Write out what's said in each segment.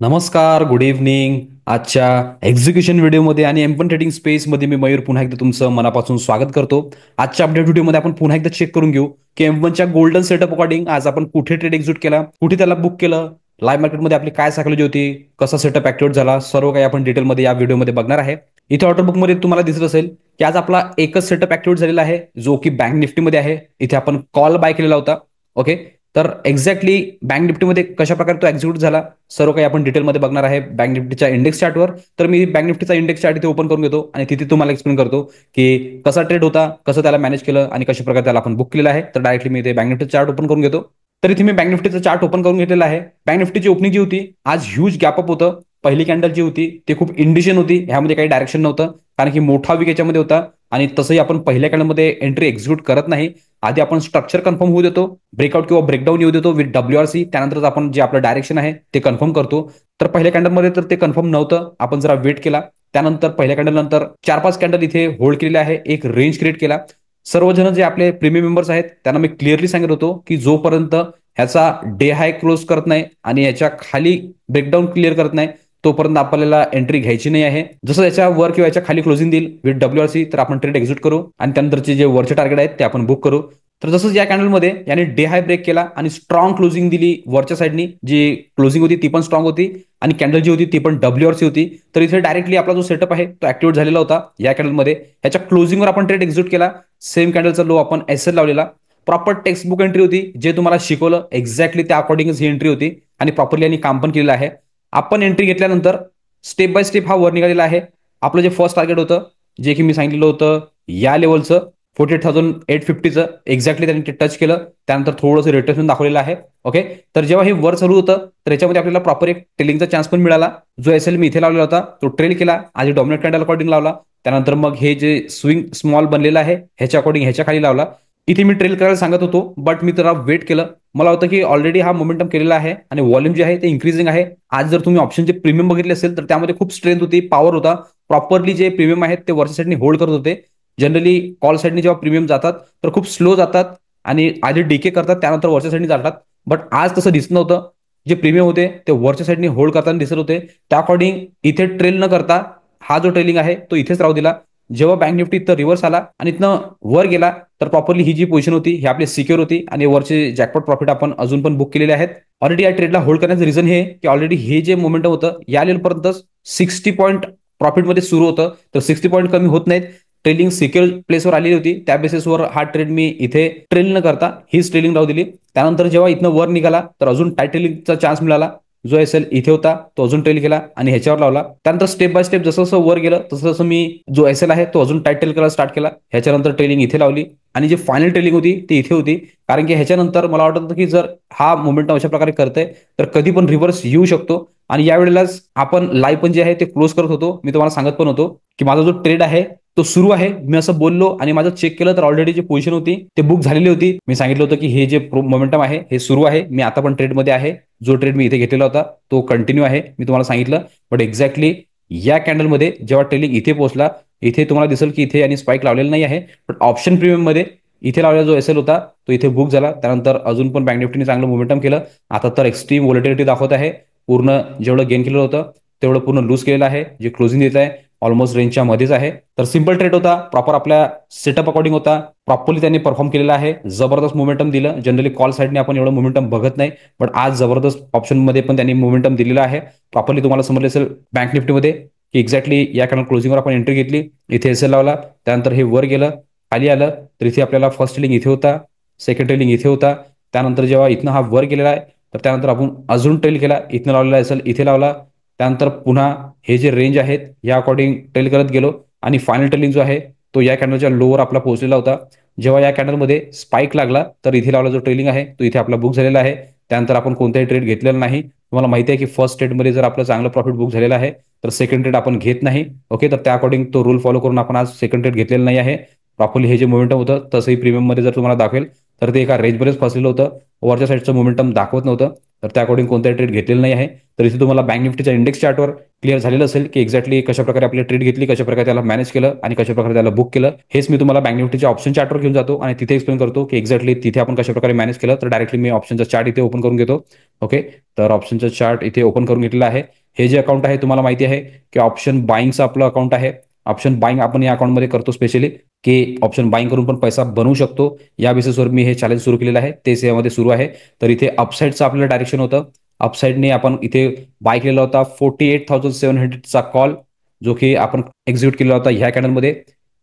नमस्कार, good evening. आजच्या execution व्हिडिओमध्ये आणि एम ट्रेडिंग स्पेसमध्ये मी मयूर पुन्हा एकदा तुमचं मनापासून स्वागत करतो. आजच्या अपडेट व्हिडिओमध्ये आपण पुन्हा एकदा चेक करून घेऊ की M1च्या गोल्डन सेटअप अकॉर्डिंग आज आपण कुठे ट्रेड एक्झिक्यूट केला, कुठे त्याला बुक केलं, लाईव्ह मार्केटमध्ये आपली काय सायकॉलॉजी होती, कसा सेटअप ऍक्टिव्हेट झाला, सर्व काही आपण डिटेलमध्ये या व्हिडिओमध्ये बघणार आहे. इथे ऑर्डर बुकमध्ये तुम्हाला दिसत असेल की आज आपला एकच सेटअप ऍक्टिव्हेट झालेला आहे, जो की बँक निफ्टीमध्ये आहे. इथे आपण कॉल बाय केलेला होता. ओके, तर एक्झॅक्टली बँक निफ्टीमध्ये कशा प्रकारे तो एक्झिक्यूट झाला सर्व काही आपण डिटेलमध्ये बघणार आहे बँक निफ्टीच्या इंडेक्स चार्टवर. तर मी बँक निफ्टीचा इंडेक्स चार्ट इथे ओपन करून घेतो आणि तिथे तुम्हाला एक्सप्लेन करतो की कसा ट्रेड होता, कसं त्याला मॅनेज केलं आणि कशा प्रकारे त्याला आपण बुक केलेलं आहे. तर डायरेक्टली मी इथे बँक निफ्टीचा चार्ट ओपन करून घेतो. तर इथे मी बँक निफ्टीचा चार्ट ओपन करून घेतलेला आहे. बँक निफ्टीची ओपनिंग जी होती आज ह्यूज गॅपअप होतं. पहिली कॅन्डल जी होती ती खूप इंडिशन होती, ह्यामध्ये काही डायरेक्शन नव्हतं कारण की मोठा विक याच्यामध्ये होता. आणि तसंही आपण पहिल्या कॅन्डलमध्ये एंट्री एक्झिक्यूट करत नाही, आधी आपण स्ट्रक्चर कन्फर्म होऊ देतो, ब्रेकआउट किंवा ब्रेकडाऊन येऊ देतो विथ WRC, त्यानंतरच आपण जे आपलं डायरेक्शन आहे ते कन्फर्म करतो. तर पहिल्या कॅन्डलमध्ये तर ते कन्फर्म नव्हतं, आपण जरा वेट केला. त्यानंतर पहिल्या कॅन्डल नंतर 4-5 कॅन्डल इथे होल्ड केलेले आहे, एक रेंज क्रिएट केला. सर्वजण जे आपले प्रीमियम मेंबर्स आहेत त्यांना मी क्लिअरली सांगत होतो की जोपर्यंत ह्याचा डे हाय क्लोज करत नाही आणि याच्या खाली ब्रेकडाऊन क्लिअर करत नाही तोपर्यंत आपल्याला एंट्री घ्यायची नाही आहे. जसं याच्या वर किंवा याच्या खाली क्लोजिंग देईल विथ WRC तर आपण ट्रेड एक्झिक्यूट करू आणि त्यानंतरचे जे वरचे टार्गेट आहेत ते आपण बुक करू. तर जसंच या कॅन्डलमध्ये याने डे हाय ब्रेक केला आणि स्ट्रॉंग क्लोजिंग दिली वरच्या साईडनी, जी क्लोजिंग होती ती पण स्ट्रॉंग होती आणि कॅन्डल जी होती ती पण WRC होती. तर इथे डायरेक्टली आपला जो सेटअप आहे तो ऍक्टिव्हेट झालेला होता या कॅन्डलमध्ये. ह्याच्या क्लोजिंगवर आपण ट्रेड एक्झिक्यूट केला. सेम कॅन्डलचा लो आपण SL लावलेला. प्रॉपर टेक्स्ट बुक एंट्री होती, जे तुम्हाला शिकवलं एक्झॅक्टली त्या अकॉर्डिंगच ही एंट्री होती आणि प्रॉपरली यांनी काम पण केलेलं आहे. आपण एंट्री घेतल्यानंतर स्टेप बाय स्टेप हा वर निघालेला आहे. आपलं जे फर्स्ट टार्गेट होतं, जे की मी सांगितलेलं होतं या लेवलचं 48,850चं, एक्झॅक्टली त्यांनी ते टच केलं. त्यानंतर थोडंसं रिट्रेसमेंट दाखवलेलं आहे. ओके, तर जेव्हा हे वर चालू होतं तर याच्यामध्ये आपल्याला प्रॉपर एक ट्रेलिंगचा चान्स पण मिळाला. जो SL मी इथे लावलेला होता तो ट्रेल केला, आधी डॉमिनेट कॅन्डल अकॉर्डिंग लावला. त्यानंतर मग हे जे स्विंग स्मॉल बनलेलं आहे ह्याच्या अकॉर्डिंग ह्याच्या खाली लावला. इथे मी ट्रेल करायला सांगत होतो बट मी जरा वेट केलं. मला होतं की ऑलरेडी हा मोमेंटम केलेला आहे आणि व्हॉल्यूम जे आहे ते इन्क्रीजिंग आहे. आज जर तुम्ही ऑप्शनचे प्रीमियम बघितले असेल तर त्यामध्ये खूप स्ट्रेंथ होती, पॉवर होता. प्रॉपरली जे प्रीमियम आहेत ते वरच्या साईडने होल्ड करत होते. जनरली कॉल साईडने जेव्हा प्रीमियम जातात तर खूप स्लो जातात आणि आधी डीके करतात त्यानंतर वरच्या साईडने जातात. बट आज तसं दिसत नव्हतं. जे प्रीमियम होते ते वरच्या साईडने होल्ड करताना दिसत होते. त्या अकॉर्डिंग इथे ट्रेल न करता हा जो ट्रेलिंग आहे तो इथेच राहू दिला. जेव्हा बँक निफ्टी इथं रिव्हर्स आला आणि इथनं वर गेला तर प्रॉपरली ही जी पोझिशन होती ही आपली सिक्युअर होती आणि वरचे जॅकपॉट प्रॉफिट आपण अजून पण बुक केलेले आहेत. ऑलरेडी या ट्रेडला होल्ड करण्याचं रिझन हे की ऑलरेडी हे जे मोमेंटम होतं या लेवलपर्यंत 60 पॉईंट प्रॉफिटमध्ये सुरू होतं. तर 60 पॉईंट कमी होत नाहीत. ट्रेलिंग सिक्युअर प्लेसवर आलेली होती, त्या बेसिसवर हा ट्रेड मी इथे ट्रेल न करता हीच ट्रेलिंग राहू दिली. त्यानंतर जेव्हा इथनं वर निघाला तर अजून टाईट ट्रेलिंगचा चान्स मिळाला. जो SL इथे होता तो अजून ट्रेल केला आणि ह्याच्यावर लावला. त्यानंतर स्टेप बाय स्टेप जसं जसं वर गेलं तसं तसं मी जो SL आहे तो अजून टाईट ट्रेल करायला स्टार्ट केला. ह्याच्यानंतर ट्रेलिंग इथे लावली आणि जे फायनल ट्रेलिंग होती ती इथे होती. कारण की ह्याच्यानंतर मला वाटत होतं की जर हा मोमेंटम अशा प्रकारे करतंय तर कधी पण रिव्हर्स येऊ शकतो. आणि यावेळेलाच आपण लाईव्ह पण जे आहे ते क्लोज करत होतो. मी तुम्हाला सांगत पण होतो की माझा जो ट्रेड आहे तो सुरू आहे, मी असं बोललो आणि माझं चेक केलं तर ऑलरेडी जी पोझिशन होती ते बुक झालेली होती. मी सांगितलं होतं की हे जे मोमेंटम आहे हे सुरू आहे, मी आता पण ट्रेडमध्ये आहे. जो ट्रेड मी इथे घेतलेला होता तो कंटिन्यू आहे, मी तुम्हाला सांगितलं. बट एक्झॅक्टली या कॅन्डलमध्ये जेव्हा ट्रेलिंग इथे पोहोचला, इथे तुम्हाला दिसेल की इथे यांनी स्पाइक लावलेला नाही आहे. बट ऑप्शन प्रीमियम मध्ये इथे लावलेला जो SL होता तो इथे बुक झाला. त्यानंतर अजून पण बँक निफ्टीने चांगलं मोमेंटम केलं. आता तर एक्स्ट्रीम व्होलेटिलिटी दाखवत आहे. पूर्ण जेवढं गेन केलेलं होतं तेवढं पूर्ण लूज केलेलं आहे. जे क्लोजिंग देत आहे ऑलमोस्ट रेंजच्या मध्येच आहे. तर सिंपल ट्रेड होता, प्रॉपर आपल्या सेटअप अकॉर्डिंग होता, प्रॉपरली त्यांनी परफॉर्म केलेला आहे. जबरदस्त मोमेंटम दिलं. जनरली कॉल साईडने आपण एवढं मोमेंटम बघत नाही, बट आज जबरदस्त ऑप्शनमध्ये पण त्यांनी मोमेंटम दिलेला आहे. प्रॉपरली तुम्हाला समजलं असेल बँक निफ्टीमध्ये की एक्झॅक्टली या कॅन्डल क्लोजिंगवर आपण एंट्री घेतली, इथे SL लावला. त्यानंतर हे वर गेलं, खाली आलं तर इथे आपल्याला फर्स्ट ट्रेलिंग इथे होता, सेकंड ट्रेलिंग इथे होता. त्यानंतर जेव्हा इथनं हा वर गेलेला आहे तर त्यानंतर आपण अजून ट्रेल केला, इथनं लावलेला SL इथे लावला. त्यानंतर पुन्हा हे जे रेंज आहेत या अकॉर्डिंग ट्रेल करत गेलो आणि फायनल ट्रेलिंग जो आहे तो या कॅन्डलच्या लोवर आपला पोहोचलेला होता. जेव्हा या कॅन्डलमध्ये स्पाइक लागला तर इथे लावला जो ट्रेलिंग आहे तो इथे आपला बुक झालेला आहे. त्यानंतर आपण कोणताही ट्रेड घेतलेला नाही. तुम्हाला माहिती आहे की फर्स्ट ट्रेडमध्ये जर आपलं चांगलं प्रॉफिट बुक झालेलं आहे तर सेकंड ट्रेड आपण घेत नाही. ओके, तर त्या अकॉर्डिंग तो रूल फॉलो करून आपण आज सेकंड ट्रेड घेतलेलं नाही आहे. प्रॉपरली हे जे मोमेंटम होतं तसंही प्रीमियममध्ये जर तुम्हाला दाखवेल तर ते एका रेंजमध्येच फसलेलं होतं, वरच्या साईडचं मोमेंटम दाखवत नव्हतं. तर त्या अकॉर्डिंग कोणताही ट्रेड घेतलेला नाही आहे. तर इथे तुम्हाला बँक निफ्टीच्या इंडेक्स चार्टवर क्लिअर झालेलं असेल की एक्झॅक्टली कशाप्रकारे आपली ट्रेड घेतली, कशाप्रकारे त्याला मॅनेज केलं आणि कशाप्रकारे त्याला बुक केलं. हेच मी तुम्हाला बँक निफ्टीच्या ऑप्शन चार्टवर घेऊन जातो आणि तिथे एक्सप्लेन करतो की एक्झॅक्टली तिथे आपण कशाप्रकारे मॅनेज केलं. तर डायरेक्टली मी ऑप्शनचा चार्ट इथे ओपन करून घेतो. ओके, तर ऑप्शनचा चार्ट इथे ओपन करून घेतलेला आहे. हे जे अकाउंट आहे तुम्हाला माहिती आहे की ऑप्शन बाईंगचं आपलं अकाउंट आहे. ऑप्शन बाईंग आपण या अकाउंटमध्ये करतो स्पेशली की ऑप्शन बाईंग करून पण पैसा बनवू शकतो. या बेसिसवर मी हे चॅलेंज सुरू केलेलं आहे, तेच यामध्ये सुरू आहे. तर इथे अपसाईडचं आपल्याला डायरेक्शन होतं. अपसाईडने आपण इथे बाय केलेला होता 48,700चा कॉल, जो की आपण एक्झिक्यूट केलेला होता ह्या कॅन्डलमध्ये.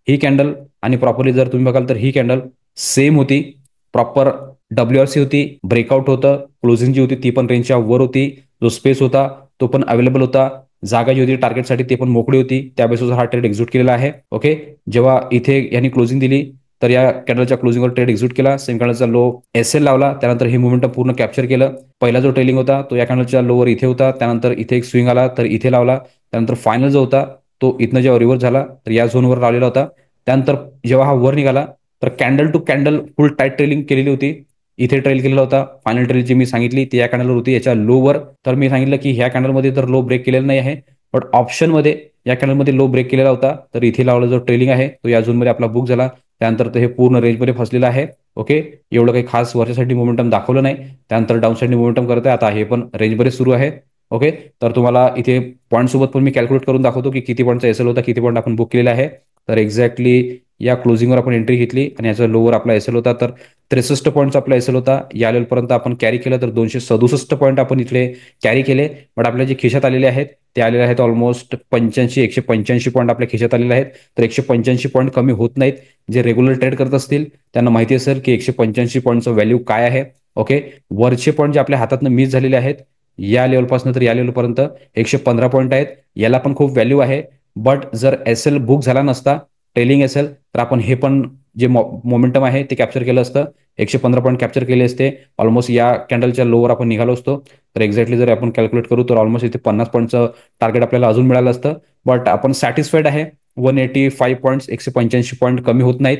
ही कॅन्डल आणि प्रॉपरली जर तुम्ही बघाल तर ही कॅन्डल सेम होती. प्रॉपर WRC होती, ब्रेकआउट होतं, क्लोजिंग जी होती ती पण रेंजच्या वर होती. जो स्पेस होता तो पण अवेलेबल होता. जागा जी होती टार्गेटसाठी ते पण मोकळी होती. त्या बेसिसवर हा ट्रेड एक्झिक्यूट केलेला आहे. ओके, जेव्हा इथे यांनी क्लोजिंग दिली तर या कॅन्डलच्या क्लोजिंगवर ट्रेड एक्झिक्यूट केला. सेम कॅन्डलचा लो SL लावला, त्यानंतर हे मोमेंटम पूर्ण कॅप्चर केलं. पहिला जो ट्रेलिंग होता तो या कॅन्डलच्या लोवर इथे होता, त्यानंतर इथे एक स्विंग आला तर इथे लावला. त्यानंतर फायनल जो होता तो इथनं जेव्हा रिव्हर्स झाला तर या झोनवर लावलेला होता. त्यानंतर जेव्हा हा वर निघाला तर candle to candle full tight trailing केलेली होती. इथे ट्रेल केलेला होता. फायनल ट्रेल जी मी सांगितली ती या कॅन्डलवर होती, याच्या लोवर. तर मी सांगितलं की ह्या कॅन्डलमध्ये तर लो ब्रेक केलेला नाही आहे, बट ऑप्शनमध्ये या कॅन्डलमध्ये लो ब्रेक केलेला होता. तर इथे लावला जो ट्रेलिंग आहे तो या झोनमध्ये आपला बुक झाला. त्यानंतर ते हे पूर्ण रेंजमध्ये फसलेलं आहे. ओके, एवढं काही खास वरच्यासाठी मोमेंटम दाखवलं नाही. त्यानंतर डाऊन साईडने मोमेंटम करत आहे. आता हे पण रेंजमध्ये सुरू आहे. ओके, तर तुम्हाला इथे पॉईंट सोबत पण मी कॅल्क्युलेट करून दाखवतो की किती पॉईंटचा SL होता, किती पॉईंट आपण बुक केलेला आहे. तर एक्झॅक्टली या क्लोजिंगवर आपण एंट्री घेतली आणि याचा लोवर आपला SL होता तर 63 पॉईंटचा आपला SL होता. या लेवलपर्यंत आपण कॅरी केलं तर 267 पॉईंट आपण इथले कॅरी केले. बट आपल्या जे खिशात आलेले आहेत ते आलेले आहेत ऑलमोस्ट 185 पॉईंट आपल्या खिशात आलेले आहेत. तर 185 पॉईंट कमी होत नाहीत. जे रेग्युलर ट्रेड करत असतील त्यांना माहिती असेल की 185 पॉईंटचं व्हॅल्यू काय आहे. ओके, वरचे पॉईंट जे आपल्या हातातनं मिस झालेले आहेत या लेवलपासून तर या लेवलपर्यंत 115 पॉईंट आहेत. याला पण खूप व्हॅल्यू आहे. बट जर SL बुक झाला नसता, ट्रेलिंग SL, तर आपण हे पण जे मोमेंटम आहे ते कॅप्चर केलं असतं. 115 पॉईंट कॅप्चर केले असते. ऑलमोस्ट या कॅन्डलच्या लोवर आपण निघालो असतो. तर एक्झॅक्टली जर आपण कॅल्क्युलेट करू तर ऑलमोस्ट इथे 50 पॉईंटचं टार्गेट आपल्याला अजून मिळालं असतं. बट आपण सॅटिस्फाईड आहे. 185 पॉईंट्स, 185 पॉईंट कमी होत नाहीत.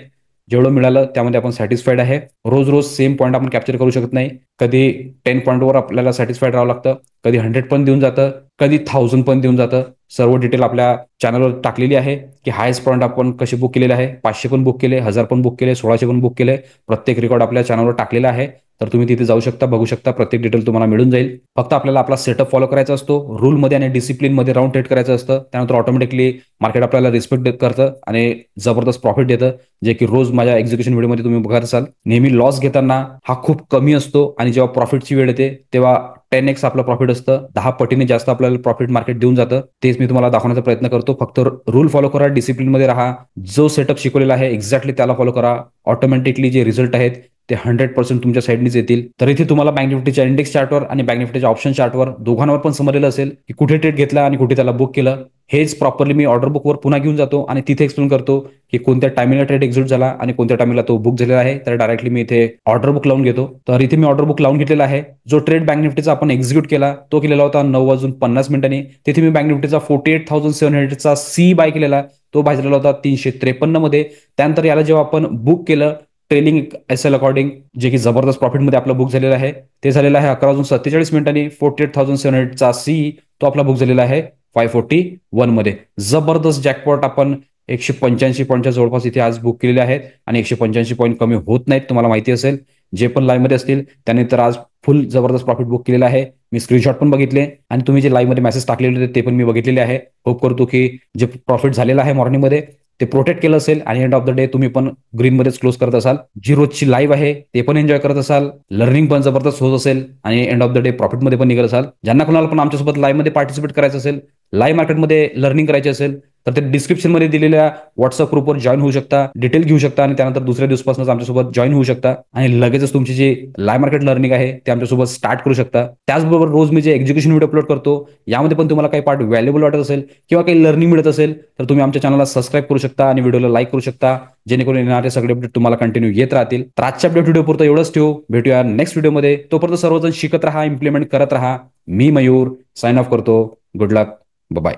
जेवढं मिळालं त्यामध्ये आपण सॅटिस्फाईड आहे. रोज रोज सेम पॉईंट आपण कॅप्चर करू शकत नाही. कधी 10 पॉईंटवर आपल्याला सॅटिस्फाईड राहावं लागतं, कधी 100 पण देऊन जातं, कधी 1000 पण देऊन जातं. सर्व डिटेल आपल्या चॅनलवर टाकलेली आहे की हायस्ट पॉईंट आपण कसे बुक केलेले आहे. 500 पण बुक केले, 1000 पण बुक केले, 1600 पण बुक केले. प्रत्येक रेकॉर्ड आपल्या चॅनलवर टाकलेला आहे. तर तुम्ही तिथे जाऊ शकता, बघू शकता. प्रत्येक डिटेल तुम्हाला मिळून जाईल. फक्त आपल्याला आपला सेटअप फॉलो करायचा असतो. रूलमध्ये आणि डिसिप्लिनमध्ये राऊंड ट्रेड करायचं असतं. त्यानंतर ऑटोमॅटिकली मार्केट आपल्याला रिस्पेक्ट करतं आणि जबरदस्त प्रॉफिट देतं. जे की रोज माझ्या एक्झिक्युशन व्हिडिओमध्ये तुम्ही बघत असाल. नेहमी लॉस घेताना हा खूप कमी असतो आणि जेव्हा प्रॉफिटची वेळ येते तेव्हा 10x आपलं प्रॉफिट असतं. 10 पटीने जास्त आपल्याला प्रॉफिट मार्केट देऊन जातं. तेच मी तुम्हाला दाखवण्याचा प्रयत्न करतो. फक्त रूल फॉलो करा, डिसिप्लिनमध्ये राहा. जो सेटअप शिकवलेला आहे एक्झॅक्टली त्याला फॉलो करा. ऑटोमॅटिकली जे रिझल्ट आहेत ते 100% तुमच्या साईडनीच येतील. तर इथे तुम्हाला बँक निफ्टीच्या इंडेक्स चार्टवर आणि बँक निफ्टीच्या ऑप्शन चार्टवर दोघांवर पण समजलेलं असेल की कुठे ट्रेड घेतला आणि कुठे त्याला बुक केलं. हेच प्रॉपरली मी ऑर्डर बुकवर पुन्हा घेऊन जातो आणि तिथे एक्सप्लेन करतो की कोणत्या टायमिंगला ट्रेड एक्झिक्यूट झाला आणि कोणत्या टायमिंगला तो बुक झालेला आहे. तर डायरेक्टली मी इथे ऑर्डर बुक लावून घेतो. तर इथे मी ऑर्डर बुक लावून घेतलेला आहे. जो ट्रेड बँक निफ्टीचा आपण एक्झिक्यूट केला तो केलेला होता 9:50 तिथे मी बँक निफ्टीचा 48,700चा सी बाय केलेला. तो बाय झालेला होता 353 मध्ये. त्यानंतर याला जेव्हा आपण बुक केलं ट्रेलिंग SL अकॉर्डिंग, जे की जबरदस्त प्रॉफिटमध्ये आपला बुक झालेला आहे. ते झालेलं आहे 11:47 48,700चा सी तो आपला बुक झालेला आहे 541 मध्ये. जबरदस्त जॅकपॉट आपण 185 पॉईंटच्या जवळपास इथे आज बुक केलेले आहेत आणि 185 पॉईंट कमी होत नाहीत. तुम्हाला माहिती असेल, जे पण लाईव्ह मध्ये असतील त्यांनी तर आज फुल जबरदस्त प्रॉफिट बुक केलेला आहे. मी स्क्रीनशॉट पण बघितले आणि तुम्ही जे लाईव्ह मध्ये मेसेज टाकलेले होते ते पण मी बघितलेले आहे. होप करतो की जे प्रॉफिट झालेलं आहे मॉर्निंगमध्ये ते प्रोटेक्ट केलं असेल आणि एंड ऑफ द डे तुम्ही पण ग्रीनमध्येच क्लोज करत असाल. जी रोजची लाईव्ह आहे ते पण एन्जॉय करत असाल, लर्निंग पण जबरदस्त होत असेल आणि एंड ऑफ द डे प्रॉफिटमध्ये पण निघत असाल. ज्यांना कोणाला पण आमच्यासोबत लाईव्हमध्ये पार्टिसिपेट करायचं असेल, लाईव्ह मार्केटमध्ये लर्निंग करायची असेल तर ते डिस्क्रिप्शनमध्ये दिलेल्या व्हॉट्सअप ग्रुपवर जॉईन होऊ शकता, डिटेल घेऊ शकता आणि त्यानंतर दुसऱ्या दिवसापासूनच आमच्यासोबत जॉईन होऊ शकता आणि लगेचच तुमची जी लाईव्ह मार्केट लर्निंग आहे ते आमच्यासोबत स्टार्ट करू शकता. त्याचबरोबर रोज मी जे एक्झिक्युशन व्हिडिओ अपलोड करतो यामध्ये पण तुम्हाला काही पार्ट व्हॅल्युबल वाटत असेल किंवा काही लर्निंग मिळत असेल तर तुम्ही आमच्या चॅनलला सबस्क्राईब करू शकता आणि व्हिडिओला लाईक करू शकता, जेणेकरून येणारे सगळे अपडेट तुम्हाला कंटिन्यू येत राहतील. तर आजच्या अपडेट व्हिडिओ पुरतं एवढंच ठेवू. भेटूया नेक्स्ट व्हिडिओमध्ये. तोपर्यंत सर्वजण शिकत राहा, इम्प्लिमेंट करत राहा. मी मयूर साइन ऑफ करतो. गुड लक. बाय.